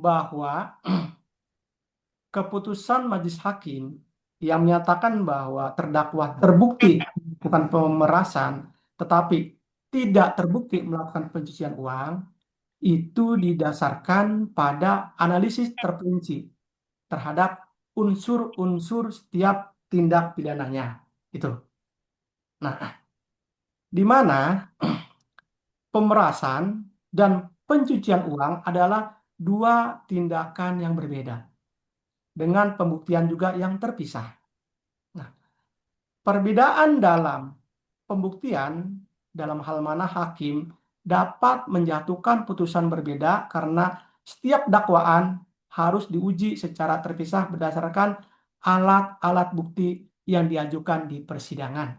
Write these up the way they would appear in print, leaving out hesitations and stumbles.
bahwa keputusan majelis hakim yang menyatakan bahwa terdakwa terbukti bukan pemerasan, tetapi tidak terbukti melakukan pencucian uang, itu didasarkan pada analisis terperinci terhadap unsur-unsur setiap tindak pidananya. Itu. Nah, di mana pemerasan dan pencucian uang adalah dua tindakan yang berbeda dengan pembuktian juga yang terpisah. Nah, perbedaan dalam pembuktian dalam hal mana hakim dapat menjatuhkan putusan berbeda karena setiap dakwaan harus diuji secara terpisah berdasarkan alat-alat bukti yang diajukan di persidangan.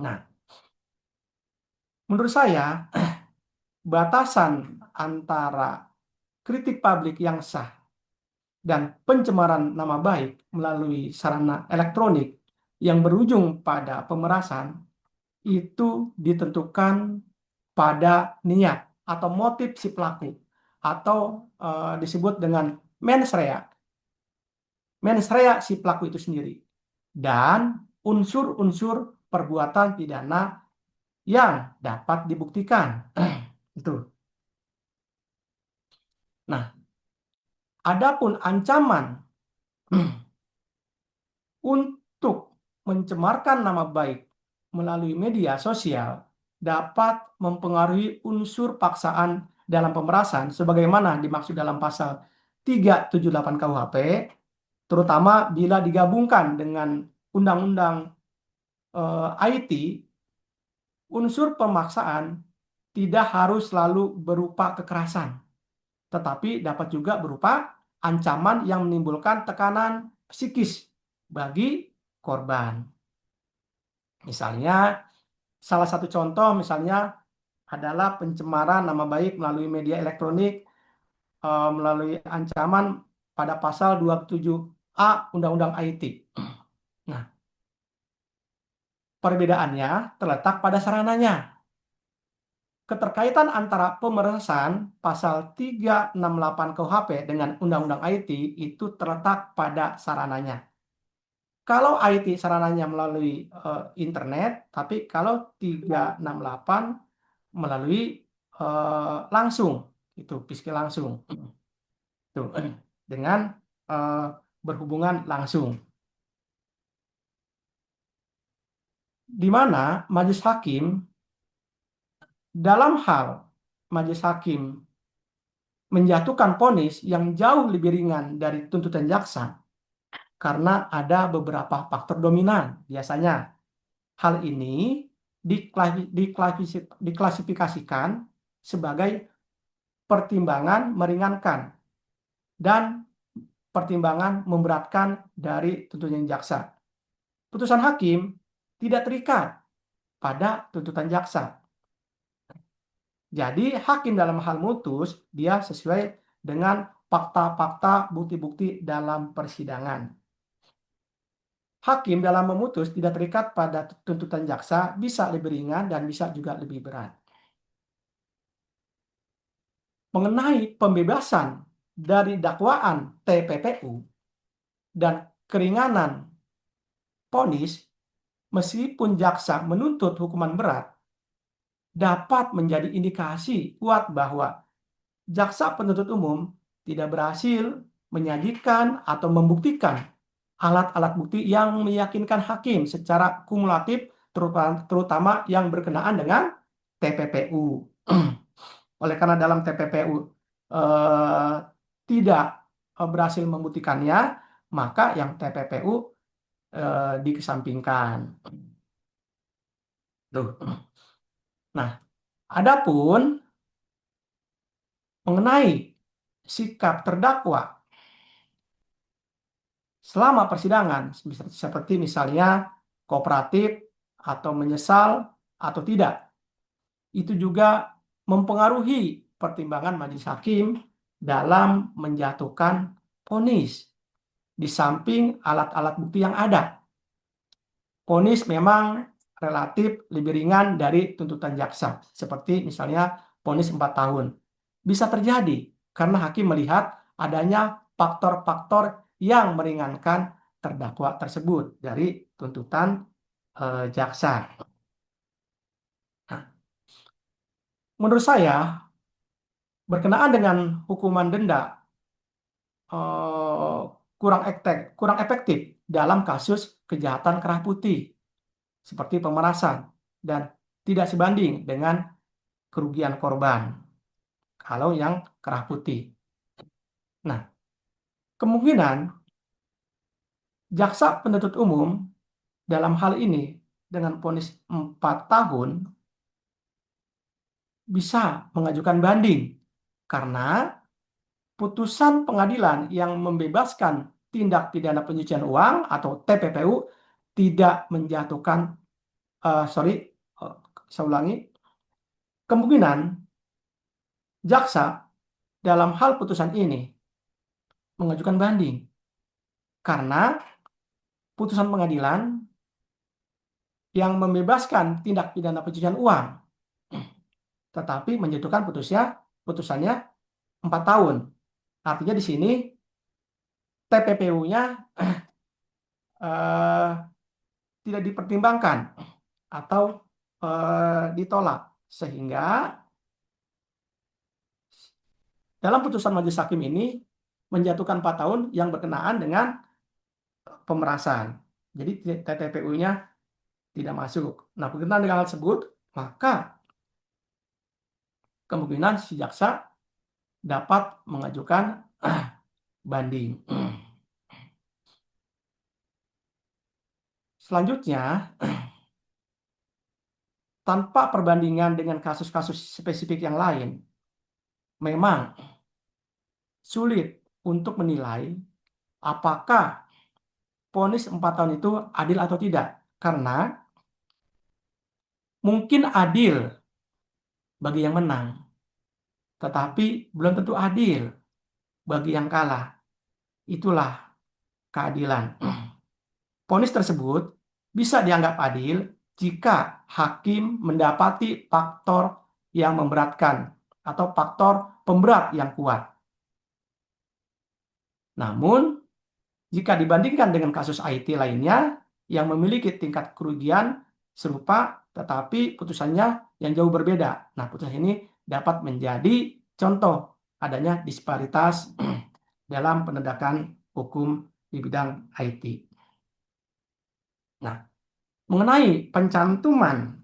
Nah, menurut saya batasan antara kritik publik yang sah dan pencemaran nama baik melalui sarana elektronik yang berujung pada pemerasan itu ditentukan pada niat atau motif si pelaku atau disebut dengan mens rea. Mens rea si pelaku itu sendiri dan unsur-unsur perbuatan pidana yang dapat dibuktikan. Itu. Nah, adapun ancaman untuk mencemarkan nama baik melalui media sosial dapat mempengaruhi unsur paksaan dalam pemerasan sebagaimana dimaksud dalam pasal 378 KUHP, terutama bila digabungkan dengan undang-undang IT, unsur pemaksaan tidak harus selalu berupa kekerasan, tetapi dapat juga berupa ancaman yang menimbulkan tekanan psikis bagi korban. Misalnya, salah satu contoh misalnya adalah pencemaran nama baik melalui media elektronik melalui ancaman pada pasal 27A Undang-Undang IT. Nah, perbedaannya terletak pada sarananya. Keterkaitan antara pemerasan pasal 368 KUHP dengan Undang-Undang IT itu terletak pada sarananya. Kalau IT sarananya melalui internet, tapi kalau 368 melalui langsung, itu fisik langsung, itu dengan berhubungan langsung. Di mana majelis hakim dalam hal majelis hakim menjatuhkan vonis yang jauh lebih ringan dari tuntutan jaksa karena ada beberapa faktor dominan. Biasanya hal ini diklasifikasikan sebagai pertimbangan meringankan dan pertimbangan memberatkan dari tuntutan jaksa. Putusan hakim tidak terikat pada tuntutan jaksa. Jadi hakim dalam hal mutus dia sesuai dengan fakta-fakta bukti-bukti dalam persidangan. Hakim dalam memutus tidak terikat pada tuntutan jaksa, bisa lebih ringan dan bisa juga lebih berat. Mengenai pembebasan dari dakwaan TPPU dan keringanan vonis, meskipun jaksa menuntut hukuman berat, dapat menjadi indikasi kuat bahwa jaksa penuntut umum tidak berhasil menyajikan atau membuktikan alat-alat bukti yang meyakinkan hakim secara kumulatif, terutama yang berkenaan dengan TPPU. Oleh karena dalam TPPU tidak berhasil membuktikannya, maka yang TPPU dikesampingkan. Tuh. Nah, adapun mengenai sikap terdakwa selama persidangan, seperti misalnya kooperatif atau menyesal atau tidak, itu juga mempengaruhi pertimbangan majelis hakim dalam menjatuhkan vonis di samping alat-alat bukti yang ada. Vonis memang relatif lebih ringan dari tuntutan jaksa, seperti misalnya vonis 4 tahun. Bisa terjadi karena hakim melihat adanya faktor-faktor yang meringankan terdakwa tersebut dari tuntutan jaksa. Nah, menurut saya berkenaan dengan hukuman denda eh, kurang efektif dalam kasus kejahatan kerah putih seperti pemerasan dan tidak sebanding dengan kerugian korban kalau yang kerah putih. Nah, kemungkinan jaksa penuntut umum dalam hal ini dengan vonis 4 tahun bisa mengajukan banding karena putusan pengadilan yang membebaskan tindak pidana pencucian uang atau TPPU tidak menjatuhkan saya ulangi, kemungkinan jaksa dalam hal putusan ini mengajukan banding karena putusan pengadilan yang membebaskan tindak pidana pencucian uang tetapi menjatuhkan putusannya 4 tahun. Artinya di sini TPPU-nya eh, tidak dipertimbangkan atau ditolak sehingga dalam putusan majelis hakim ini menjatuhkan 4 tahun yang berkenaan dengan pemerasan. Jadi TPPU-nya tidak masuk. Nah, berkenaan dengan hal tersebut, maka kemungkinan si jaksa dapat mengajukan banding. Selanjutnya, tanpa perbandingan dengan kasus-kasus spesifik yang lain, memang sulit untuk menilai apakah vonis 4 tahun itu adil atau tidak. Karena mungkin adil bagi yang menang, tetapi belum tentu adil bagi yang kalah. Itulah keadilan. Vonis tersebut bisa dianggap adil jika hakim mendapati faktor yang memberatkan atau faktor pemberat yang kuat. Namun, jika dibandingkan dengan kasus IT lainnya yang memiliki tingkat kerugian serupa tetapi putusannya yang jauh berbeda. Nah, putusan ini dapat menjadi contoh adanya disparitas dalam penegakan hukum di bidang IT. Nah, mengenai pencantuman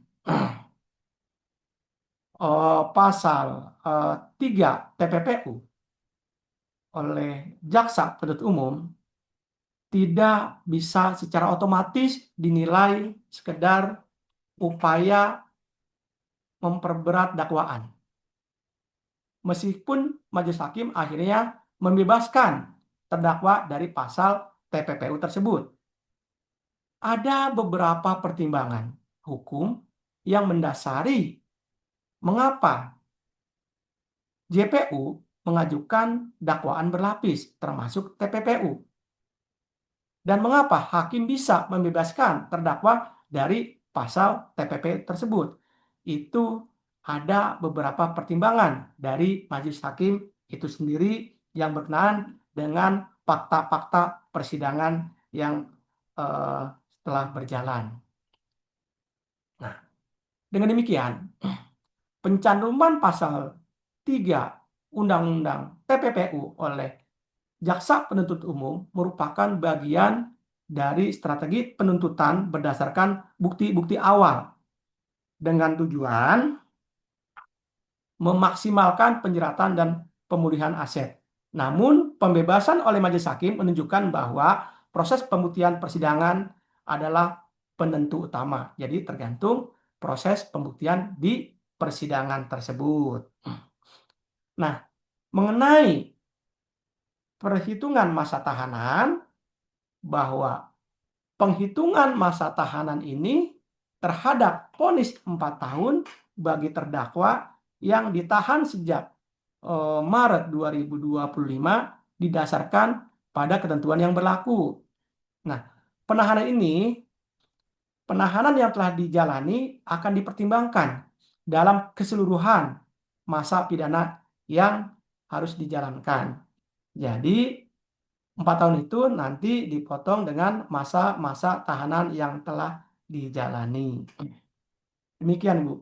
pasal 3 TPPU oleh jaksa penuntut umum tidak bisa secara otomatis dinilai sekedar upaya memperberat dakwaan. Meskipun majelis hakim akhirnya membebaskan terdakwa dari pasal TPPU tersebut. Ada beberapa pertimbangan hukum yang mendasari mengapa JPU mengajukan dakwaan berlapis termasuk TPPU. Dan mengapa hakim bisa membebaskan terdakwa dari pasal TPP tersebut. Itu ada beberapa pertimbangan dari majelis hakim itu sendiri yang berkenaan dengan fakta-fakta persidangan yang telah berjalan. Nah, dengan demikian, pencantuman pasal 3 Undang-Undang TPPU oleh jaksa penuntut umum merupakan bagian dari strategi penuntutan berdasarkan bukti-bukti awal dengan tujuan memaksimalkan penjeratan dan pemulihan aset. Namun, pembebasan oleh majelis hakim menunjukkan bahwa proses pembuktian persidangan adalah penentu utama. Jadi, tergantung proses pembuktian di persidangan tersebut. Nah, mengenai perhitungan masa tahanan, bahwa penghitungan masa tahanan ini terhadap vonis 4 tahun bagi terdakwa yang ditahan sejak Maret 2025 didasarkan pada ketentuan yang berlaku. Nah, penahanan yang telah dijalani akan dipertimbangkan dalam keseluruhan masa pidana yang harus dijalankan. Jadi 4 tahun itu nanti dipotong dengan masa-masa tahanan yang telah dijalani. Demikian, Bu.